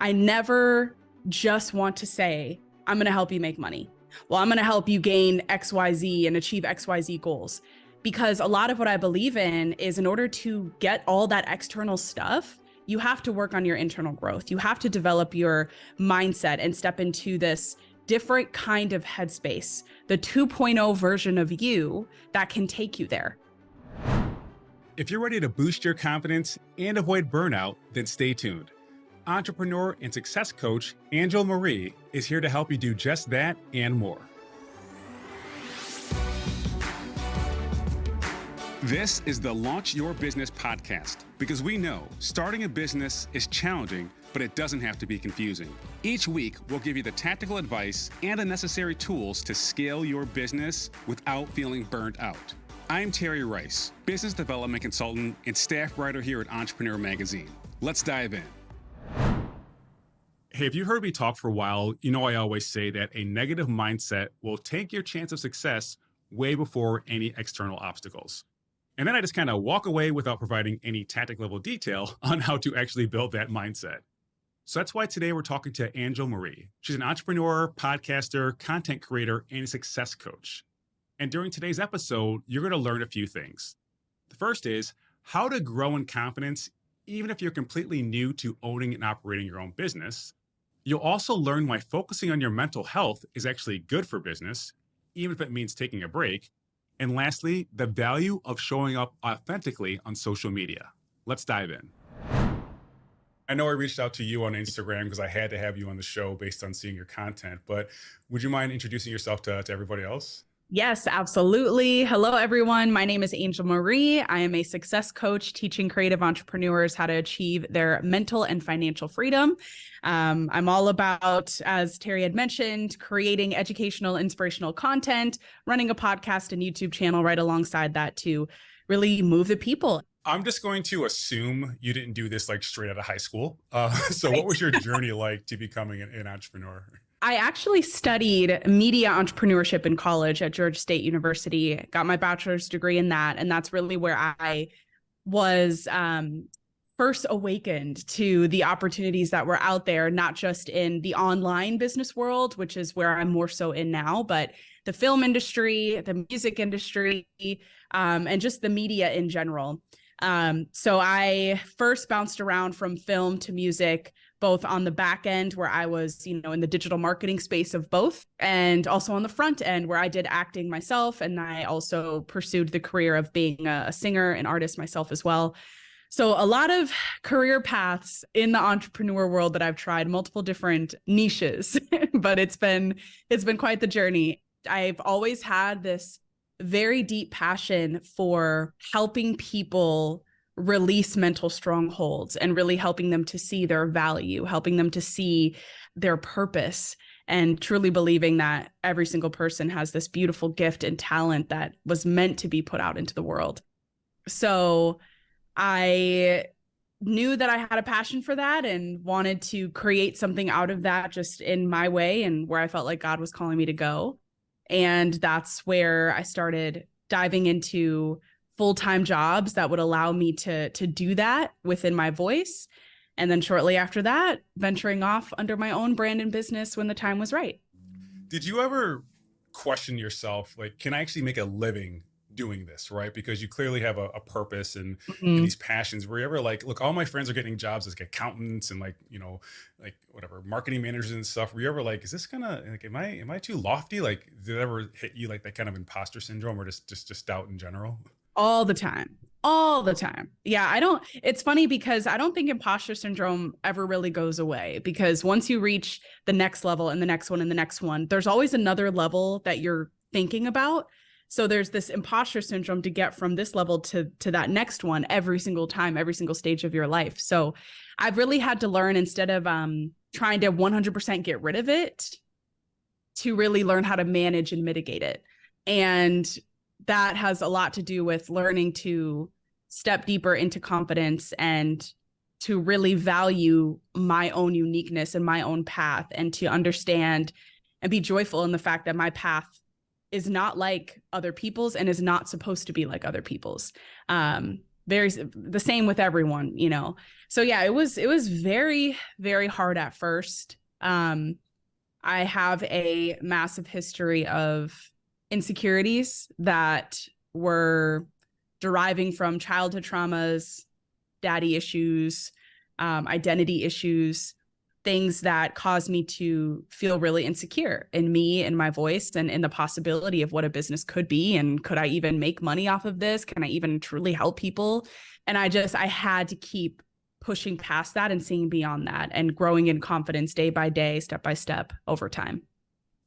I never just want to say, I'm going to help you make money. Well, I'm going to help you gain XYZ and achieve XYZ goals. Because a lot of what I believe in is in order to get all that external stuff, you have to work on your internal growth. You have to develop your mindset and step into this different kind of headspace, the 2.0 version of you that can take you there. If you're ready to boost your confidence and avoid burnout, then stay tuned. Entrepreneur and success coach Angel Marie is here to help you do just that and more. This is the Launch Your Business podcast, because we know starting a business is challenging, but it doesn't have to be confusing. Each week, we'll give you the tactical advice and the necessary tools to scale your business without feeling burnt out. I'm Terry Rice, business development consultant and staff writer here at Entrepreneur Magazine. Let's dive in. Hey, if you heard me talk for a while, you know I always say that a negative mindset will take your chance of success way before any external obstacles. And then I just kind of walk away without providing any tactic level detail on how to actually build that mindset. So that's why today we're talking to Angel Marie. She's an entrepreneur, podcaster, content creator, and a success coach. And during today's episode, you're going to learn a few things. The first is how to grow in confidence, even if you're completely new to owning and operating your own business. You'll also learn why focusing on your mental health is actually good for business, even if it means taking a break. And lastly, the value of showing up authentically on social media. Let's dive in. I know I reached out to you on Instagram because I had to have you on the show based on seeing your content, but would you mind introducing yourself to everybody else? Yes, absolutely. Hello, everyone. My name is Angel Marie. I am a success coach teaching creative entrepreneurs how to achieve their mental and financial freedom. I'm all about, as Terry had mentioned, creating educational, inspirational content, running a podcast and YouTube channel right alongside that to really move the people. I'm just going to assume you didn't do this like straight out of high school. So Right. What was your journey like to becoming an entrepreneur? I actually studied media entrepreneurship in college at Georgia State University, got my bachelor's degree in that. And that's really where I was first awakened to the opportunities that were out there, not just in the online business world, which is where I'm more so in now, but the film industry, the music industry, and just the media in general. So I first bounced around from film to music, both on the back end where I was, in the digital marketing space of both, and also on the front end where I did acting myself. And I also pursued the career of being a singer and artist myself as well. So a lot of career paths in the entrepreneur world that I've tried, multiple different niches, but it's been quite the journey. I've always had this very deep passion for helping people release mental strongholds and really helping them to see their value, helping them to see their purpose, and truly believing that every single person has this beautiful gift and talent that was meant to be put out into the world. So I knew that I had a passion for that and wanted to create something out of that just in my way and where I felt like God was calling me to go. And that's where I started diving into full-time jobs that would allow me to do that within my voice. And then shortly after that, venturing off under my own brand and business when the time was right. Did you ever question yourself, like, can I actually make a living doing this, right? Because you clearly have a purpose and these passions. Were you ever like, look, all my friends are getting jobs as accountants and like whatever, marketing managers and stuff. Were you ever like, is this gonna, like, am I too lofty? Like, did it ever hit you like that kind of imposter syndrome or just doubt in general? All the time. Yeah, it's funny because I don't think imposter syndrome ever really goes away, because once you reach the next level and the next one and the next one, there's always another level that you're thinking about. So there's this imposter syndrome to get from this level to that next one every single time, every single stage of your life. So I've really had to learn, instead of trying to 100% get rid of it, to really learn how to manage and mitigate it. And that has a lot to do with learning to step deeper into confidence and to really value my own uniqueness and my own path, and to understand and be joyful in the fact that my path is not like other people's and is not supposed to be like other people's. the same with everyone, you know. So yeah, it was very, very hard at first. I have a massive history of insecurities that were deriving from childhood traumas, daddy issues, identity issues, things that caused me to feel really insecure in me and my voice and in the possibility of what a business could be. And could I even make money off of this? Can I even truly help people? And I had to keep pushing past that and seeing beyond that and growing in confidence day by day, step by step over time.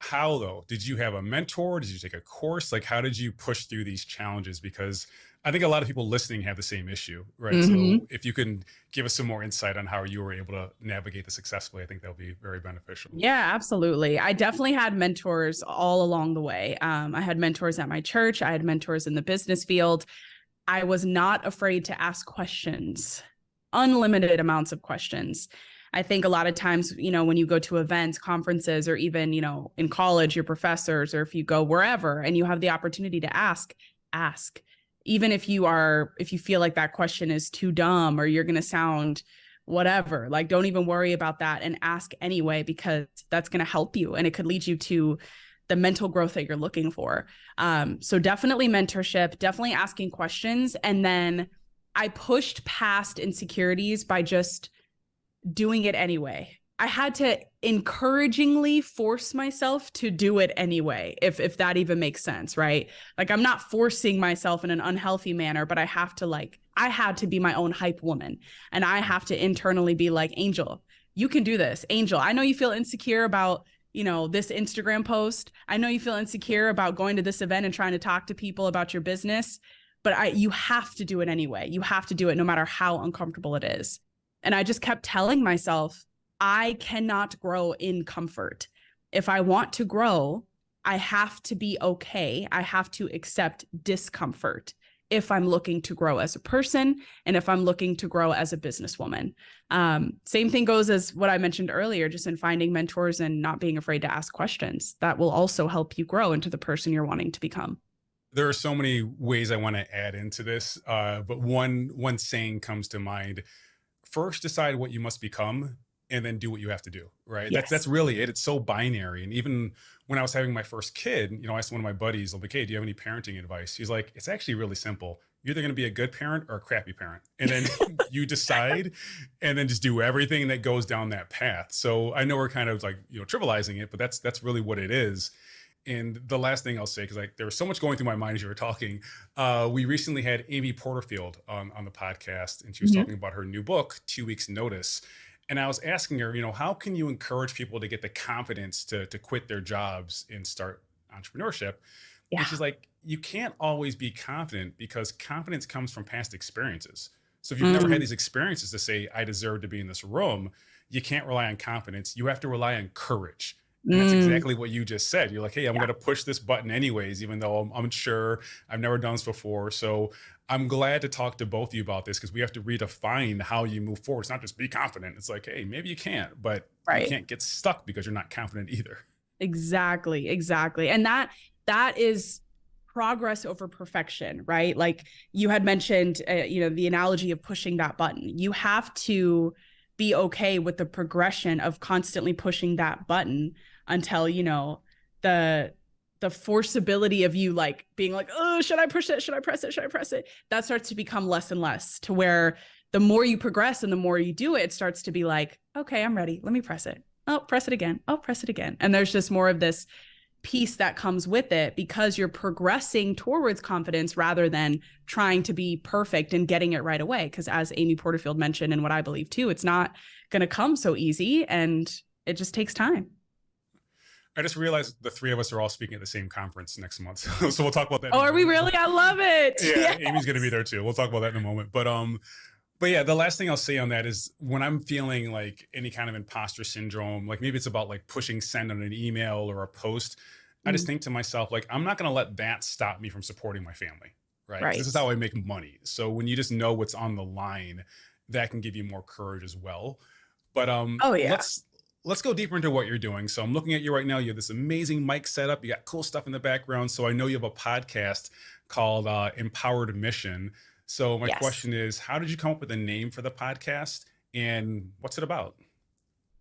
How though? Did you have a mentor? Did you take a course? Like, how did you push through these challenges? Because I think a lot of people listening have the same issue, right? Mm-hmm. So if you can give us some more insight on how you were able to navigate this successfully, I think that'll be very beneficial. Yeah, absolutely. I definitely had mentors all along the way. I had mentors at my church. I had mentors in the business field. I was not afraid to ask questions, unlimited amounts of questions. I think a lot of times, you know, when you go to events, conferences, or even, you know, in college, your professors, or if you go wherever and you have the opportunity to ask. Even if you feel like that question is too dumb or you're going to sound whatever, like don't even worry about that and ask anyway, because that's going to help you and it could lead you to the mental growth that you're looking for. So definitely mentorship, definitely asking questions. And then I pushed past insecurities by just doing it anyway. I had to encouragingly force myself to do it anyway, if that even makes sense, right? Like I'm not forcing myself in an unhealthy manner, but I had to be my own hype woman. And I have to internally be like, Angel, you can do this. Angel, I know you feel insecure about, you know, this Instagram post. I know you feel insecure about going to this event and trying to talk to people about your business, but you have to do it anyway. You have to do it no matter how uncomfortable it is. And I just kept telling myself, I cannot grow in comfort. If I want to grow, I have to be okay. I have to accept discomfort if I'm looking to grow as a person and if I'm looking to grow as a businesswoman. Same thing goes as what I mentioned earlier, just in finding mentors and not being afraid to ask questions. That will also help you grow into the person you're wanting to become. There are so many ways I want to add into this, but one saying comes to mind. First, decide what you must become, and then do what you have to do, right? Yes. That's really it. It's so binary. And even when I was having my first kid, you know, I asked one of my buddies, I'm like, hey, do you have any parenting advice? He's like, it's actually really simple. You're either going to be a good parent or a crappy parent. And then you decide and then just do everything that goes down that path. So I know we're kind of like, you know, trivializing it, but that's really what it is. And the last thing I'll say, because like there was so much going through my mind as you were talking, we recently had Amy Porterfield on the podcast, and she was talking about her new book, 2 Weeks Notice. And I was asking her, you know, how can you encourage people to get the confidence to quit their jobs and start entrepreneurship? Yeah. And she's like, you can't always be confident because confidence comes from past experiences. So if you've never had these experiences to say, I deserve to be in this room, you can't rely on confidence. You have to rely on courage. And that's exactly what you just said. You're like, hey, I'm going to push this button anyways, even though I'm unsure. I've never done this before. So I'm glad to talk to both of you about this because we have to redefine how you move forward. It's not just be confident. It's like, hey, maybe you can't, but you can't get stuck because you're not confident either. Exactly. And that is progress over perfection, right? Like you had mentioned, you know, the analogy of pushing that button. You have to be okay with the progression of constantly pushing that button until, you know, the forceability of you like being like, oh, should I push it? Should I press it? Should I press it? That starts to become less and less, to where the more you progress and the more you do it, it starts to be like, okay, I'm ready. Let me press it. Oh, press it again. Oh, press it again. And there's just more of this piece that comes with it because you're progressing towards confidence rather than trying to be perfect and getting it right away. Because as Amy Porterfield mentioned, and what I believe too, it's not going to come so easy and it just takes time. I just realized the three of us are all speaking at the same conference next month. So we'll talk about that. Oh, are we really? I love it. Yeah, yes. Amy's going to be there too. We'll talk about that in a moment. But yeah, the last thing I'll say on that is when I'm feeling like any kind of imposter syndrome, like maybe it's about like pushing send on an email or a post, I just think to myself, like, I'm not going to let that stop me from supporting my family, right? This is how I make money. So when you just know what's on the line, that can give you more courage as well. But let's go deeper into what you're doing. So I'm looking at you right now. You have this amazing mic setup. You got cool stuff in the background. So I know you have a podcast called Empowered Mission. So my Yes. question is, how did you come up with a name for the podcast and what's it about?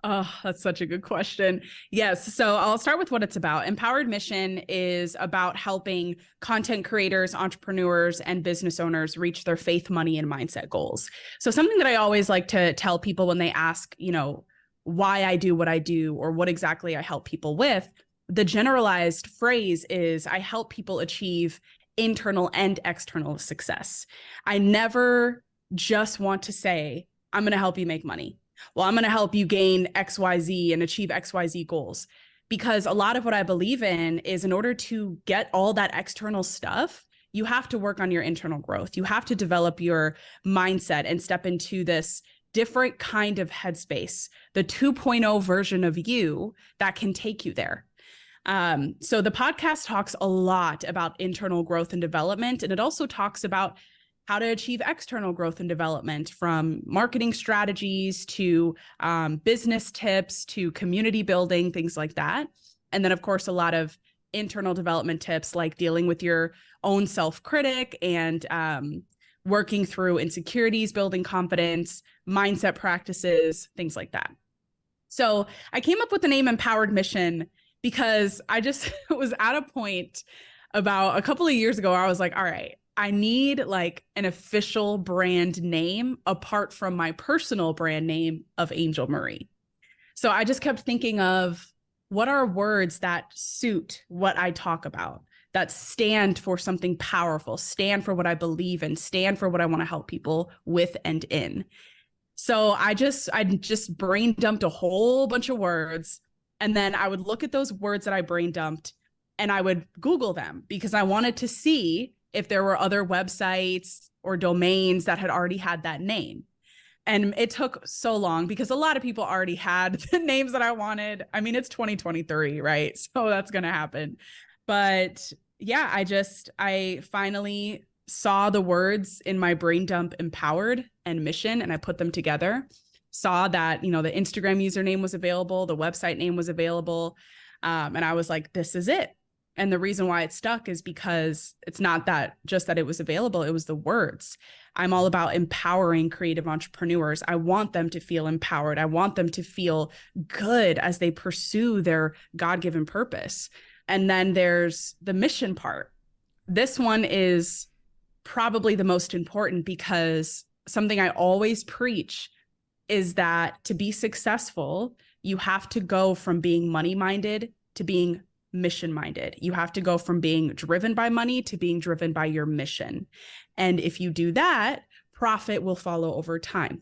Oh, that's such a good question. Yes. So I'll start with what it's about. Empowered Mission is about helping content creators, entrepreneurs, and business owners reach their faith, money, and mindset goals. So something that I always like to tell people when they ask, why I do what I do or what exactly I help people with, the generalized phrase is I help people achieve internal and external success. I never just want to say, I'm going to help you make money. Well, I'm going to help you gain XYZ and achieve XYZ goals. Because a lot of what I believe in is in order to get all that external stuff, you have to work on your internal growth. You have to develop your mindset and step into this different kind of headspace, the 2.0 version of you that can take you there. So the podcast talks a lot about internal growth and development, and it also talks about how to achieve external growth and development, from marketing strategies to business tips to community building, things like that. And then, of course, a lot of internal development tips like dealing with your own self-critic and working through insecurities, building confidence, mindset practices, things like that. So I came up with the name Empowered Mission because I just was at a point about a couple of years ago where I was like, all right, I need like an official brand name apart from my personal brand name of Angel Marie. So I just kept thinking of what are words that suit what I talk about, that stand for something powerful, stand for what I believe in, stand for what I want to help people with and in. So I just brain dumped a whole bunch of words. And then I would look at those words that I brain dumped and I would Google them because I wanted to see if there were other websites or domains that had already had that name. And it took so long because a lot of people already had the names that I wanted. I mean, it's 2023, right? So that's going to happen. But yeah, I finally saw the words in my brain dump, empowered and mission, and I put them together. Saw that, the Instagram username was available, the website name was available. And I was like, this is it. And the reason why it stuck is because it's not that just that it was available, it was the words. I'm all about empowering creative entrepreneurs. I want them to feel empowered. I want them to feel good as they pursue their God-given purpose. And then there's the mission part. This one is probably the most important because something I always preach is that to be successful, you have to go from being money-minded to being mission-minded. You have to go from being driven by money to being driven by your mission. And if you do that, profit will follow over time.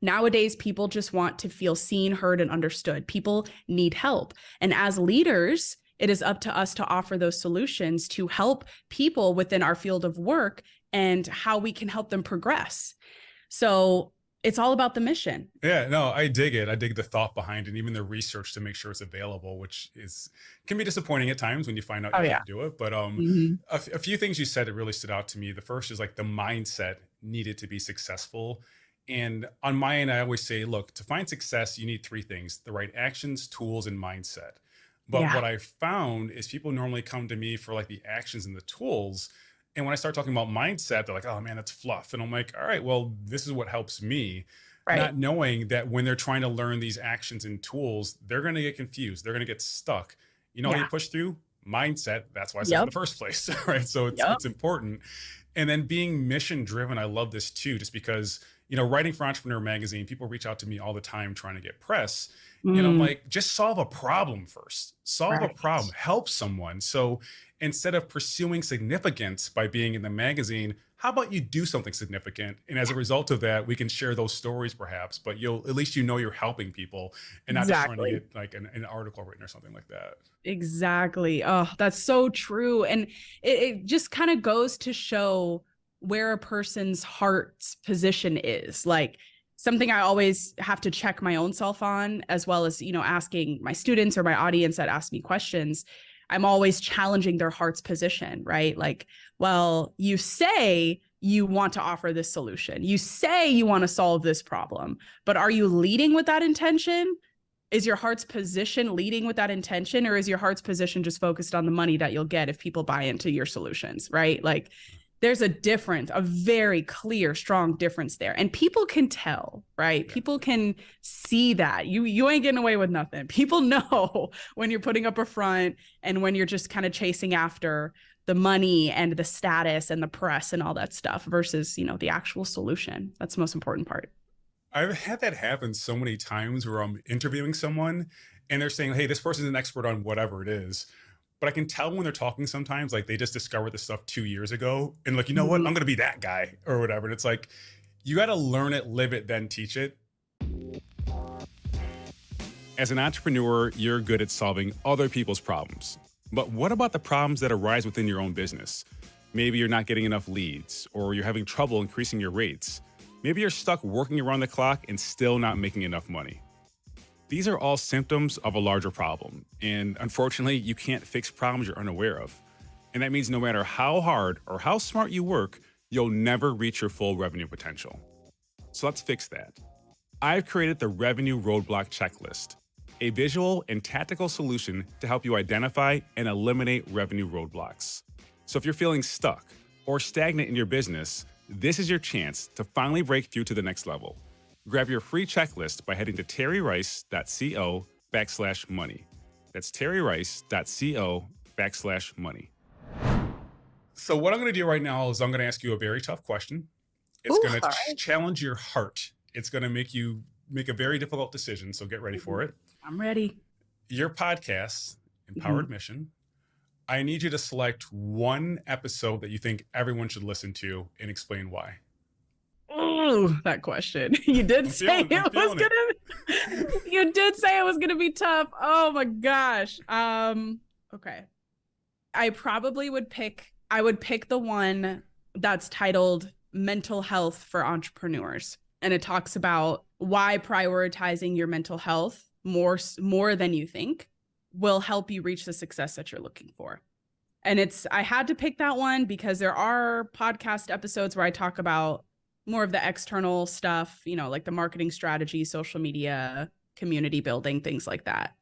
Nowadays, people just want to feel seen, heard, and understood. People need help. And as leaders, it is up to us to offer those solutions to help people within our field of work and how we can help them progress. So it's all about the mission. Yeah, no, I dig it. I dig the thought behind it, and even the research to make sure it's available, which can be disappointing at times when you find out you can't do it. But a few things you said that really stood out to me. The first is like the mindset needed to be successful. And on my end, I always say, look, to find success, you need three things: the right actions, tools, and mindset. But what I found is people normally come to me for like the actions and the tools. And when I start talking about mindset, they're like, oh man, that's fluff. And I'm like, all right, well, this is what helps me. Right. Not knowing that when they're trying to learn these actions and tools, they're going to get confused. They're going to get stuck. You know how you push through? Mindset. That's why I said in the first place. Right. So it's important. And then being mission driven. I love this too, just because, writing for Entrepreneur Magazine, people reach out to me all the time trying to get press. And I'm like, just solve a problem first. Solve a problem. Help someone. So instead of pursuing significance by being in the magazine, how about you do something significant? And as a result of that, we can share those stories perhaps, but at least you're helping people and not just trying to get like an article written or something like that. Exactly. Oh, that's so true. And it just kind of goes to show where a person's heart's position is. Like, something I always have to check my own self on, as well as, asking my students or my audience that ask me questions. I'm always challenging their heart's position, right? Like, well, you say you want to offer this solution. You say you want to solve this problem, but are you leading with that intention? Is your heart's position leading with that intention, or is your heart's position just focused on the money that you'll get if people buy into your solutions, right? Like, there's a very clear, strong difference there. And people can tell, right? Yeah. People can see that. You ain't getting away with nothing. People know when you're putting up a front and when you're just kind of chasing after the money and the status and the press and all that stuff versus, the actual solution. That's the most important part. I've had that happen so many times where I'm interviewing someone and they're saying, hey, this person's an expert on whatever it is. But I can tell when they're talking sometimes, like they just discovered this stuff 2 years ago. And like, you know what? I'm going to be that guy or whatever. And it's like, you got to learn it, live it, then teach it. As an entrepreneur, you're good at solving other people's problems. But what about the problems that arise within your own business? Maybe you're not getting enough leads, or you're having trouble increasing your rates. Maybe you're stuck working around the clock and still not making enough money. These are all symptoms of a larger problem. And unfortunately, you can't fix problems you're unaware of. And that means no matter how hard or how smart you work, you'll never reach your full revenue potential. So let's fix that. I've created the Revenue Roadblock Checklist, a visual and tactical solution to help you identify and eliminate revenue roadblocks. So if you're feeling stuck or stagnant in your business, this is your chance to finally break through to the next level. Grab your free checklist by heading to terryrice.co/money. That's terryrice.co/money. So what I'm going to do right now is I'm going to ask you a very tough question. It's going to challenge your heart. It's going to make you make a very difficult decision. So get ready for it. I'm ready. Your podcast, Empowered Mission, I need you to select one episode that you think everyone should listen to and explain why. Oh, that question. You did say it was gonna be tough. Oh my gosh. Okay. I would pick the one that's titled Mental Health for Entrepreneurs. And it talks about why prioritizing your mental health more than you think will help you reach the success that you're looking for. And I had to pick that one because there are podcast episodes where I talk about more of the external stuff, like the marketing strategy, social media, community building, things like that.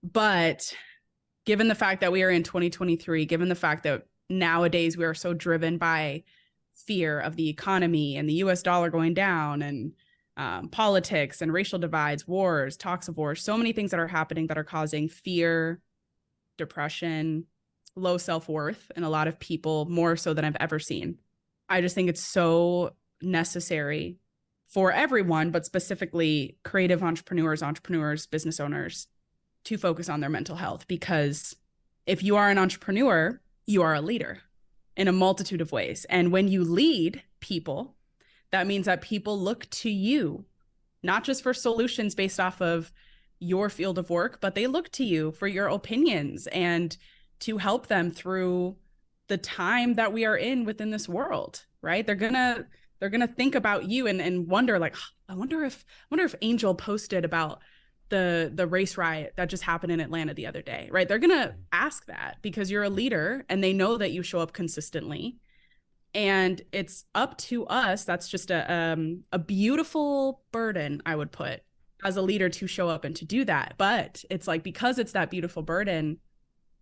But given the fact that we are in 2023, given the fact that nowadays we are so driven by fear of the economy and the US dollar going down and politics and racial divides, wars, talks of wars, so many things that are happening that are causing fear, depression, low self-worth in a lot of people, more so than I've ever seen. I just think it's so necessary for everyone, but specifically creative entrepreneurs, business owners, to focus on their mental health. Because if you are an entrepreneur, you are a leader in a multitude of ways. And when you lead people, that means that people look to you, not just for solutions based off of your field of work, but they look to you for your opinions and to help them through the time that we are in within this world, right? They're gonna think about you and wonder, like, I wonder if Angel posted about the race riot that just happened in Atlanta the other day, right? They're gonna ask that because you're a leader and they know that you show up consistently. And it's up to us. That's just a beautiful burden, I would put, as a leader, to show up and to do that. But it's like, because it's that beautiful burden,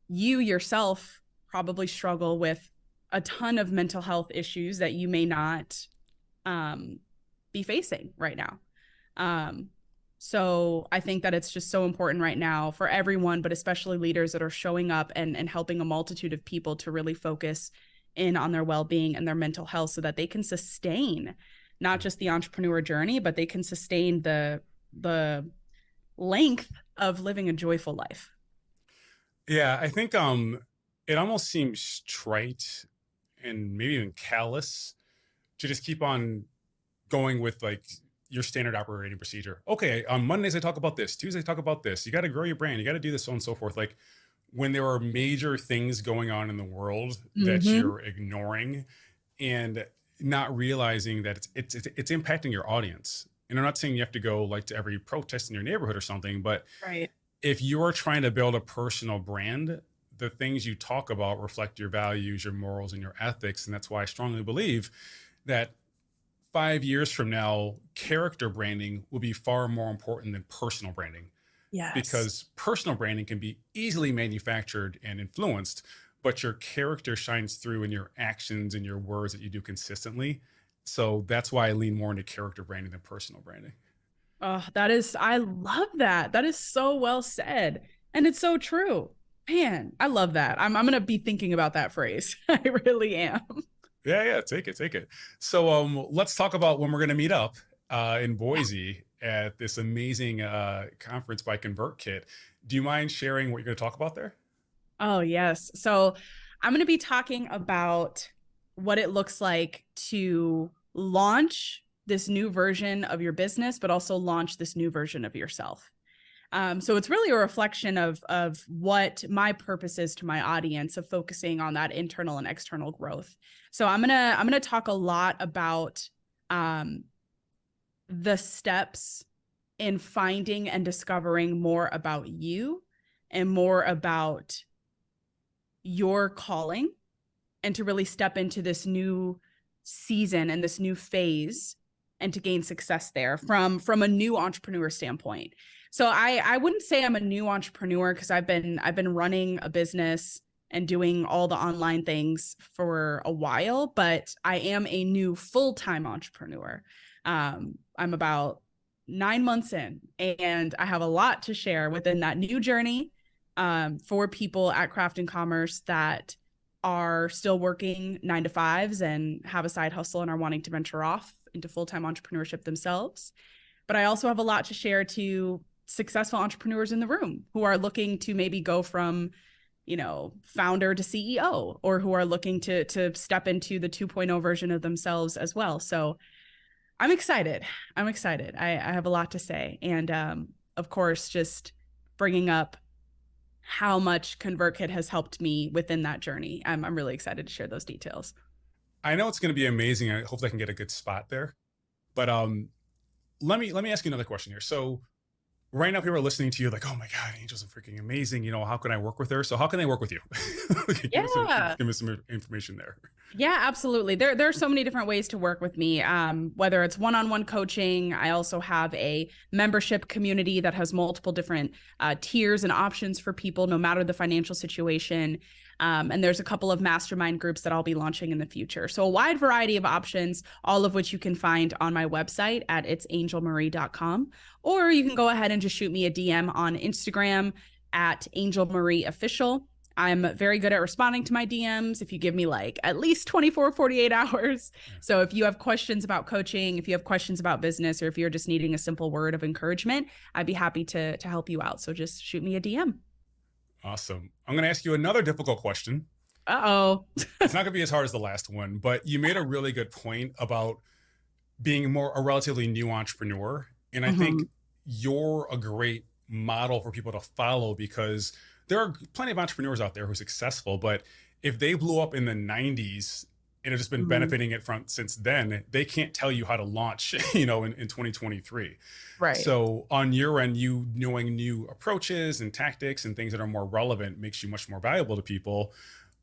you yourself probably struggle with a ton of mental health issues that you may not be facing right now. So I think that it's just so important right now for everyone, but especially leaders that are showing up and helping a multitude of people to really focus in on their well-being and their mental health so that they can sustain not just the entrepreneur journey, but they can sustain the length of living a joyful life. Yeah, I think it almost seems trite and maybe even callous to just keep on going with like your standard operating procedure. Okay, on Mondays I talk about this, Tuesdays I talk about this. You got to grow your brand, you got to do this, so on and so forth. Like when there are major things going on in the world that you're ignoring and not realizing that it's impacting your audience. And I'm not saying you have to go like to every protest in your neighborhood or something, but right. If you're trying to build a personal brand, the things you talk about reflect your values, your morals, and your ethics. And that's why I strongly believe that 5 years from now, character branding will be far more important than personal branding. Yes. Because personal branding can be easily manufactured and influenced, but your character shines through in your actions and your words that you do consistently. So that's why I lean more into character branding than personal branding. Oh, I love that. That is so well said. And it's so true. Man, I love that. I'm going to be thinking about that phrase. I really am. Yeah, take it, take it. So let's talk about when we're going to meet up in Yeah. Boise at this amazing conference by ConvertKit. Do you mind sharing what you're going to talk about there? Oh, yes. So I'm going to be talking about what it looks like to launch this new version of your business, but also launch this new version of yourself. So it's really a reflection of what my purpose is to my audience of focusing on that internal and external growth. So I'm gonna talk a lot about the steps in finding and discovering more about you and more about your calling, and to really step into this new season and this new phase and to gain success there from a new entrepreneur standpoint. So I wouldn't say I'm a new entrepreneur, because I've been running a business and doing all the online things for a while, but I am a new full-time entrepreneur. I'm about 9 months in, and I have a lot to share within that new journey for people at Craft and Commerce that are still working 9 to 5s and have a side hustle and are wanting to venture off into full-time entrepreneurship themselves. But I also have a lot to share to successful entrepreneurs in the room who are looking to maybe go from, founder to CEO, or who are looking to step into the 2.0 version of themselves as well. So I'm excited. I have a lot to say. And of course, just bringing up how much ConvertKit has helped me within that journey. I'm really excited to share those details. I know it's going to be amazing. I hope I can get a good spot there. But let me ask you another question here. So right now, people are listening to you like, oh my God, Angel's freaking amazing. How can I work with her? So how can they work with you? Give me some information there. Yeah, absolutely. There are so many different ways to work with me. Whether it's one-on-one coaching, I also have a membership community that has multiple different tiers and options for people, no matter the financial situation. And there's a couple of mastermind groups that I'll be launching in the future. So a wide variety of options, all of which you can find on my website at itsangelmarie.com. Or you can go ahead and just shoot me a DM on Instagram at angelmarieofficial. I'm very good at responding to my DMs if you give me like at least 24, 48 hours. So if you have questions about coaching, if you have questions about business, or if you're just needing a simple word of encouragement, I'd be happy to help you out. So just shoot me a DM. Awesome. I'm going to ask you another difficult question. Uh-oh. It's not going to be as hard as the last one, but you made a really good point about being a relatively new entrepreneur. And I think you're a great model for people to follow, because there are plenty of entrepreneurs out there who are successful, but if they blew up in the 90s and have just been benefiting it from since then, they can't tell you how to launch, in 2023. Right. So on your end, you knowing new approaches and tactics and things that are more relevant makes you much more valuable to people.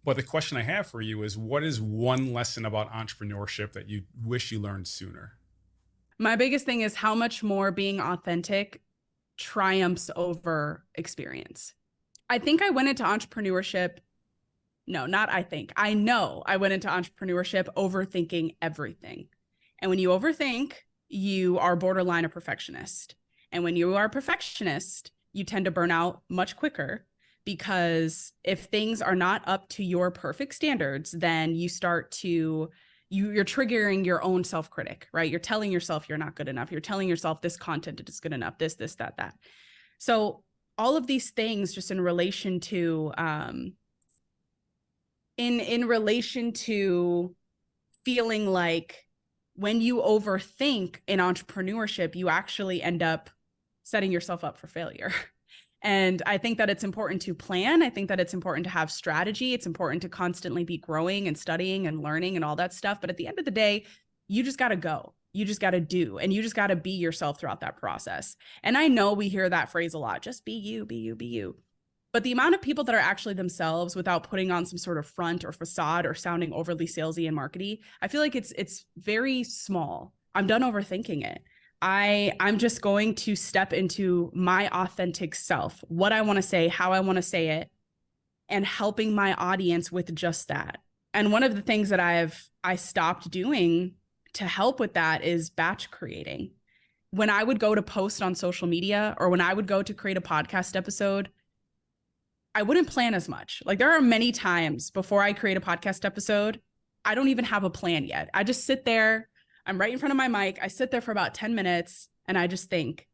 But the question I have for you is, what is one lesson about entrepreneurship that you wish you learned sooner? My biggest thing is how much more being authentic triumphs over experience. I think I went into entrepreneurship. No, not I think. I know I went into entrepreneurship overthinking everything. And when you overthink, you are borderline a perfectionist. And when you are a perfectionist, you tend to burn out much quicker, because if things are not up to your perfect standards, then you start to you're triggering your own self-critic, right? You're telling yourself you're not good enough. You're telling yourself this content is good enough, this, that. So all of these things just in relation to in relation to feeling like when you overthink in entrepreneurship, you actually end up setting yourself up for failure. And I think that it's important to plan. I think that it's important to have strategy. It's important to constantly be growing and studying and learning and all that stuff. But at the end of the day, you just got to go. You just got to do, and you just got to be yourself throughout that process. And I know we hear that phrase a lot, just be you, be you, be you. But the amount of people that are actually themselves without putting on some sort of front or facade or sounding overly salesy and markety, I feel like it's very small. I'm done overthinking it. I'm just going to step into my authentic self, what I want to say, how I want to say it, and helping my audience with just that. And one of the things that I stopped doing to help with that is batch creating. When I would go to post on social media or when I would go to create a podcast episode, I wouldn't plan as much. Like there are many times before I create a podcast episode, I don't even have a plan yet. I just sit there, I'm right in front of my mic. I sit there for about 10 minutes and I just think,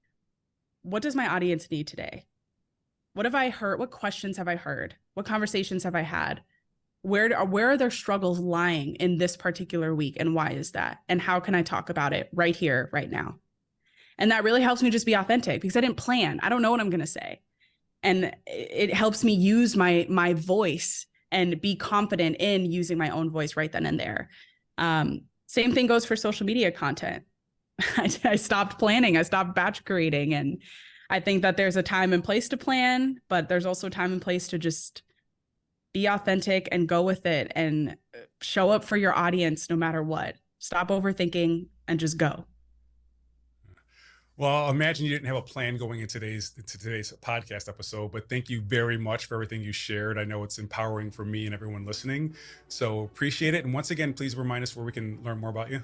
what does my audience need today? What have I heard? What questions have I heard? What conversations have I had? Where are their struggles lying in this particular week? And why is that? And how can I talk about it right here, right now? And that really helps me just be authentic because I didn't plan. I don't know what I'm going to say. And it helps me use my voice and be confident in using my own voice right then and there. Same thing goes for social media content. I stopped planning. I stopped batch creating. And I think that there's a time and place to plan, but there's also time and place to just be authentic and go with it and show up for your audience no matter what. Stop overthinking and just go. Well, imagine you didn't have a plan going into today's podcast episode, but thank you very much for everything you shared. I know it's empowering for me and everyone listening. So appreciate it. And once again, please remind us where we can learn more about you.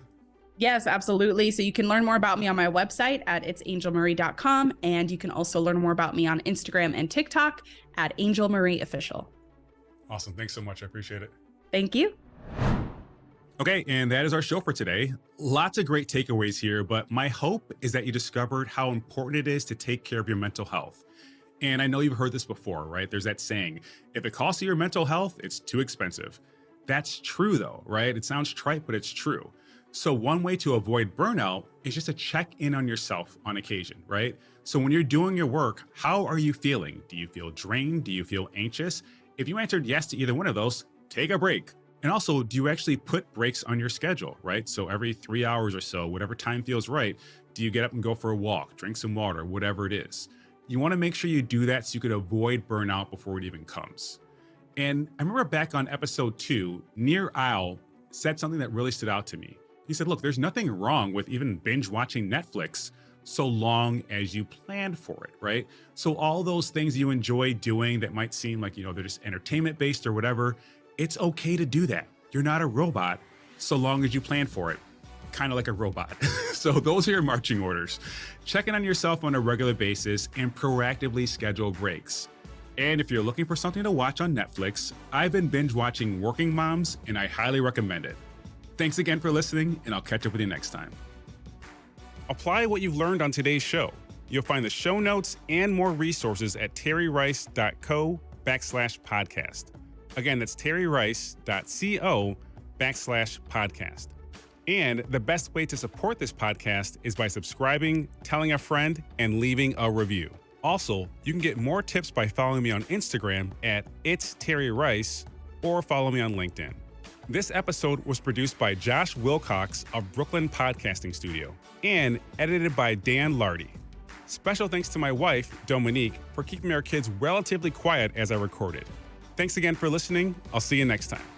Yes, absolutely. So you can learn more about me on my website at itsangelmarie.com. And you can also learn more about me on Instagram and TikTok at AngelMarieOfficial. Awesome. Thanks so much. I appreciate it. Thank you. Okay, and that is our show for today. Lots of great takeaways here, but my hope is that you discovered how important it is to take care of your mental health. And I know you've heard this before, right? There's that saying, if it costs you your mental health, it's too expensive. That's true though, right? It sounds trite, but it's true. So one way to avoid burnout is just to check in on yourself on occasion, right? So when you're doing your work, how are you feeling? Do you feel drained? Do you feel anxious? If you answered yes to either one of those, take a break. And also, do you actually put breaks on your schedule, right? So every 3 hours or so, whatever time feels right, do you get up and go for a walk, drink some water, whatever it is? You want to make sure you do that so you could avoid burnout before it even comes. And I remember back on episode 2, Nir Eyal said something that really stood out to me. He said, look, there's nothing wrong with even binge watching Netflix so long as you planned for it, right? So all those things you enjoy doing that might seem like, they're just entertainment based or whatever, it's okay to do that. You're not a robot so long as you plan for it, kind of like a robot. So those are your marching orders. Check in on yourself on a regular basis and proactively schedule breaks. And if you're looking for something to watch on Netflix, I've been binge watching Working Moms and I highly recommend it. Thanks again for listening, and I'll catch up with you next time. Apply what you've learned on today's show. You'll find the show notes and more resources at terryrice.co/podcast. Again, that's terryrice.co/podcast. And the best way to support this podcast is by subscribing, telling a friend, and leaving a review. Also, you can get more tips by following me on Instagram at @itsterryrice or follow me on LinkedIn. This episode was produced by Josh Wilcox of Brooklyn Podcasting Studio and edited by Dan Lardy. Special thanks to my wife, Dominique, for keeping our kids relatively quiet as I recorded. Thanks again for listening. I'll see you next time.